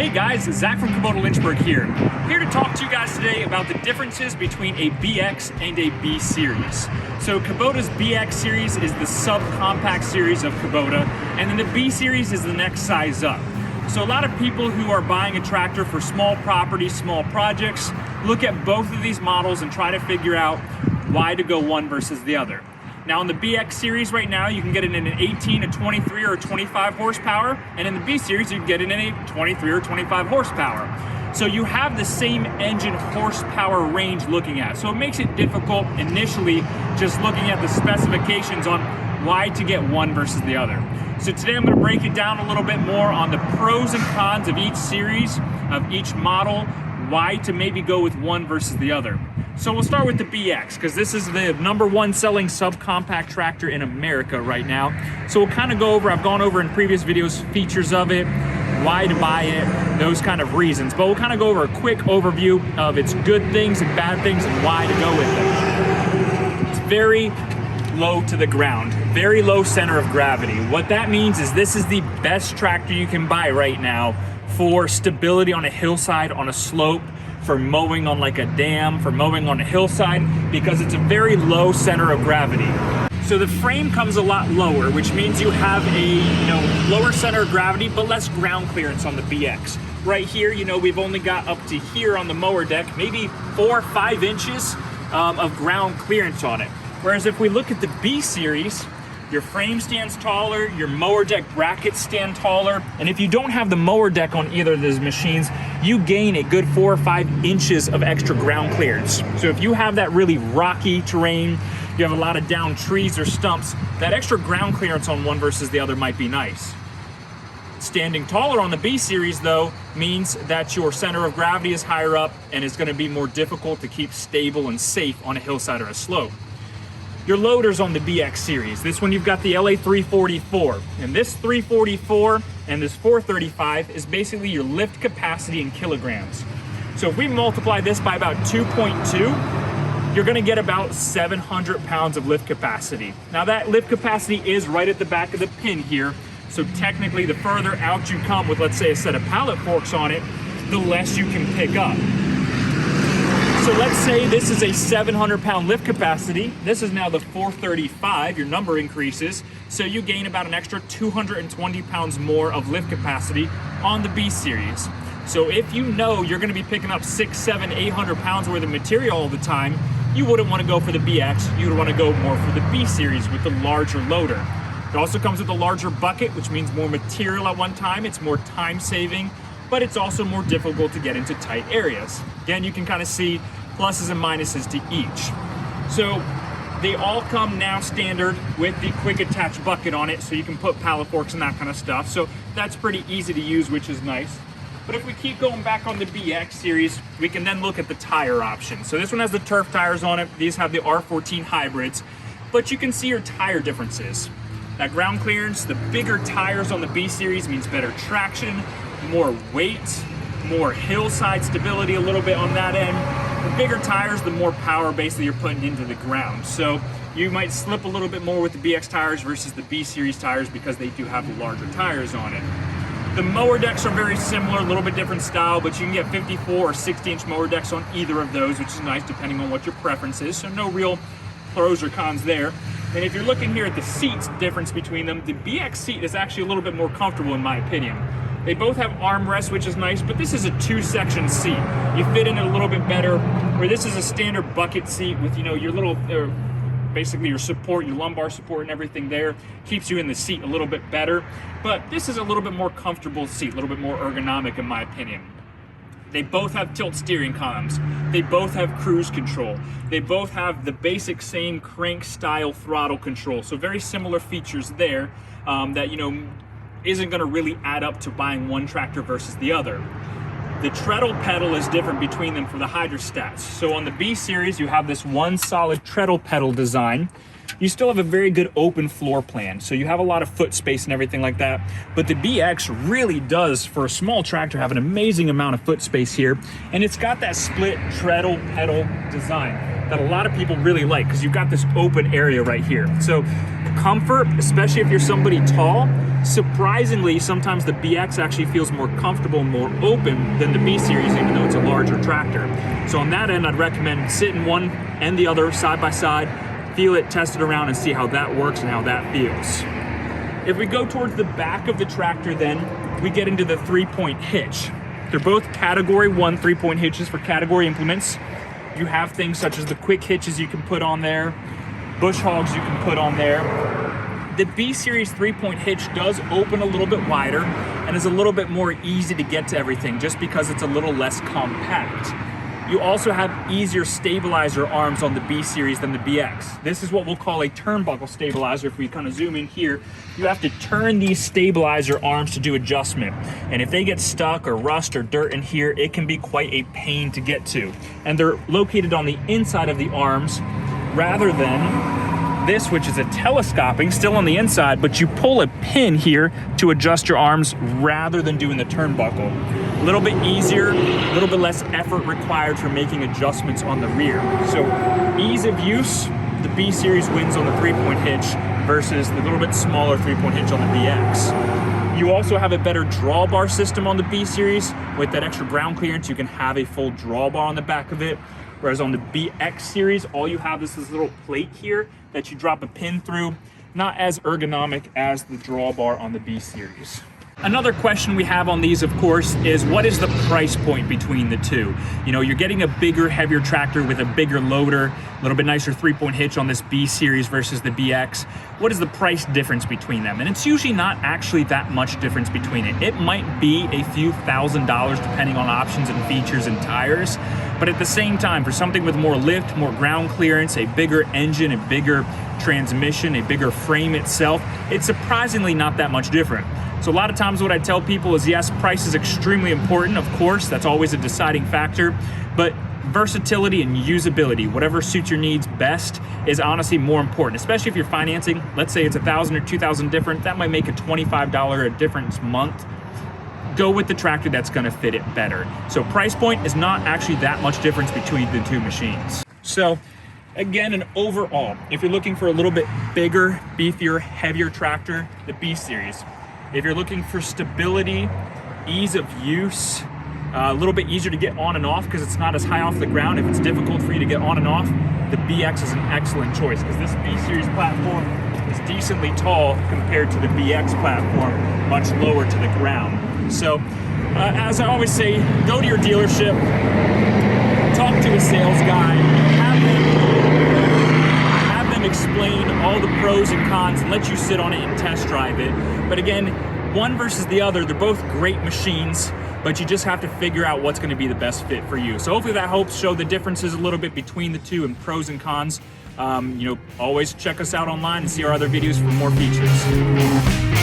Hey guys, Zach from Kubota Lynchburg here to talk to you guys today about the differences between a BX and a B series. So Kubota's BX series is the subcompact series of Kubota, and then the B series is the next size up. So a lot of people who are buying a tractor for small properties, small projects, look at both of these models and try to figure out why to go one versus the other. Now in the BX series right now, you can get it in an 18, a 23, or a 25 horsepower, and in the B series, you can get it in a 23 or 25 horsepower. So you have the same engine horsepower range looking at. So it makes it difficult initially just looking at the specifications on why to get one versus the other. So today I'm going to break it down a little bit more on the pros and cons of each series, of each model, why to maybe go with one versus the other. So we'll start with the BX, because this is the #1 selling subcompact tractor in America right now. So we'll kind of go over, I've gone over in previous videos, features of it, why to buy it, those kind of reasons. But we'll kind of go over a quick overview of its good things and bad things and why to go with it. It's very low to the ground, very low center of gravity. What that means is this is the best tractor you can buy right now for stability on a hillside, on a slope, for mowing on like a dam, for mowing on a hillside, because it's a very low center of gravity. So the frame comes a lot lower, which means you have a lower center of gravity, but less ground clearance on the BX. Right here, we've only got up to here on the mower deck, maybe 4 or 5 inches of ground clearance on it. Whereas if we look at the B series, your frame stands taller, your mower deck brackets stand taller, and if you don't have the mower deck on either of those machines, you gain a good 4 or 5 inches of extra ground clearance. So if you have that really rocky terrain, you have a lot of down trees or stumps, that extra ground clearance on one versus the other might be nice. Standing taller on the B series though means that your center of gravity is higher up and it's going to be more difficult to keep stable and safe on a hillside or a slope. Your loaders on the BX series. This one you've got the LA 344, and this 344 and this 435 is basically your lift capacity in kilograms. So if we multiply this by about 2.2, you're gonna get about 700 pounds of lift capacity. Now that lift capacity is right at the back of the pin here, so technically the further out you come with, let's say, a set of pallet forks on it, the less you can pick up. So let's say this is a 700-pound lift capacity. This is now the 435, your number increases, so you gain about an extra 220 pounds more of lift capacity on the B series. So if you know you're gonna be picking up 600, 700, 800 pounds worth of material all the time, you wouldn't wanna go for the BX, you would wanna go more for the B series with the larger loader. It also comes with a larger bucket, which means more material at one time, it's more time saving, but it's also more difficult to get into tight areas. Again, you can kind of see pluses and minuses to each. So they all come now standard with the quick attach bucket on it, so you can put pallet forks and that kind of stuff. So that's pretty easy to use, which is nice. But if we keep going back on the BX series, we can then look at the tire option. So this one has the turf tires on it. These have the R14 hybrids, but you can see your tire differences. That ground clearance, the bigger tires on the B series means better traction, more weight, more hillside stability a little bit on that end. The bigger tires, the more power basically you're putting into the ground. So you might slip a little bit more with the BX tires versus the B series tires because they do have the larger tires on it. The mower decks are very similar, a little bit different style, but you can get 54 or 60-inch mower decks on either of those, which is nice depending on what your preference is. So no real pros or cons there. And if you're looking here at the seats difference between them, the BX seat is actually a little bit more comfortable in my opinion. They both have armrests, which is nice, but this is a 2-section seat. You fit in it a little bit better, where this is a standard bucket seat with, your little, basically your support, your lumbar support and everything there. Keeps you in the seat a little bit better, but this is a little bit more comfortable seat, a little bit more ergonomic in my opinion. They both have tilt steering columns. They both have cruise control. They both have the basic same crank style throttle control. So very similar features there that, isn't gonna really add up to buying one tractor versus the other. The treadle pedal is different between them for the hydrostats. So on the B series, you have this one solid treadle pedal design. You still have a very good open floor plan, so you have a lot of foot space and everything like that. But the BX really does, for a small tractor, have an amazing amount of foot space here. And it's got that split treadle pedal design that a lot of people really like, because you've got this open area right here. So comfort, especially if you're somebody tall, Surprisingly, sometimes the BX actually feels more comfortable and more open than the B Series, even though it's a larger tractor. So on that end, I'd recommend sitting one and the other side by side, feel it, test it around, and see how that works and how that feels. If we go towards the back of the tractor, then we get into the 3-point hitch. They're both category 1 3-point hitches for category implements. You have things such as the quick hitches you can put on there, bush hogs you can put on there. The B Series 3-point hitch does open a little bit wider and is a little bit more easy to get to everything just because it's a little less compact. You also have easier stabilizer arms on the B Series than the BX. This is what we'll call a turnbuckle stabilizer. If we kind of zoom in here, you have to turn these stabilizer arms to do adjustment. And if they get stuck or rust or dirt in here, it can be quite a pain to get to. And they're located on the inside of the arms rather than this, which is a telescoping, still on the inside, but you pull a pin here to adjust your arms rather than doing the turnbuckle. A little bit easier, a little bit less effort required for making adjustments on the rear. So ease of use, the B Series wins on the 3-point hitch versus the little bit smaller 3-point hitch on the BX. You also have a better drawbar system on the B Series. With that extra ground clearance, you can have a full drawbar on the back of it. Whereas on the BX Series, all you have is this little plate here that you drop a pin through. Not as ergonomic as the drawbar on the B Series. Another question we have on these, of course, is what is the price point between the two? You know, you're getting a bigger, heavier tractor with a bigger loader, a little bit nicer 3-point hitch on this B Series versus the BX. What is the price difference between them? And it's usually not actually that much difference between it. It might be a few $1,000s depending on options and features and tires. But at the same time, for something with more lift, more ground clearance, a bigger engine, a bigger transmission, a bigger frame itself, it's surprisingly not that much different. So a lot of times what I tell people is, yes, price is extremely important, of course, that's always a deciding factor, but versatility and usability, whatever suits your needs best, is honestly more important, especially if you're financing. Let's say it's $1,000 or $2,000 different, that might make a $25 a difference month. Go with the tractor that's gonna fit it better. So price point is not actually that much difference between the two machines. So again, and overall, if you're looking for a little bit bigger, beefier, heavier tractor, the B Series. If you're looking for stability, ease of use, a little bit easier to get on and off because it's not as high off the ground. If it's difficult for you to get on and off, the BX is an excellent choice because this B Series platform is decently tall compared to the BX platform, much lower to the ground. So, as I always say, go to your dealership, talk to a sales guy, have them explain all the pros and cons and let you sit on it and test drive it. But again, one versus the other, they're both great machines, but you just have to figure out what's going to be the best fit for you. So hopefully that helps show the differences a little bit between the two and pros and cons. Always check us out online and see our other videos for more features.